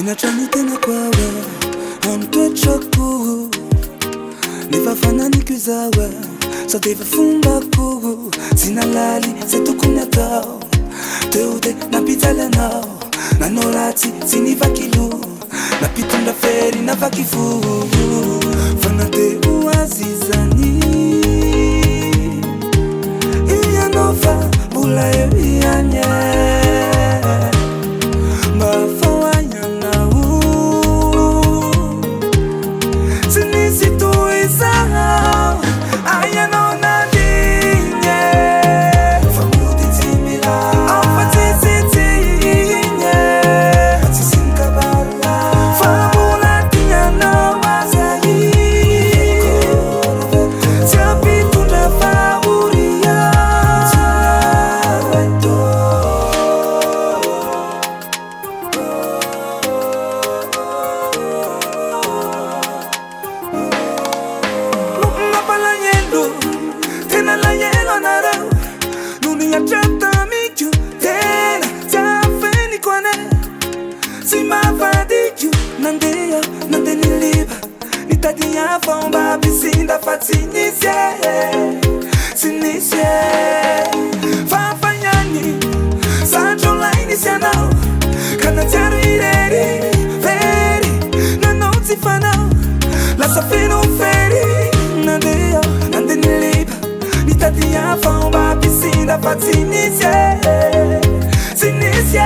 Nachani tena kwawe Ontwe choku Neva fanani kuzawe So deva fumba kugu Sina lali setu kunyatao Teude na pitale nao Na norati sini vakilu Na pitunda feri na vakifu Fanate uazizani Iya nova bula iyanye Fomba bisinda fatinisie Sinisie Fafanyani Sancho la inisianao Kana tiaru ireri Feri Nanoti fanao La safino feri Nandeyo Nande niliba Nitatia fomba bisinda fatinisie Sinisie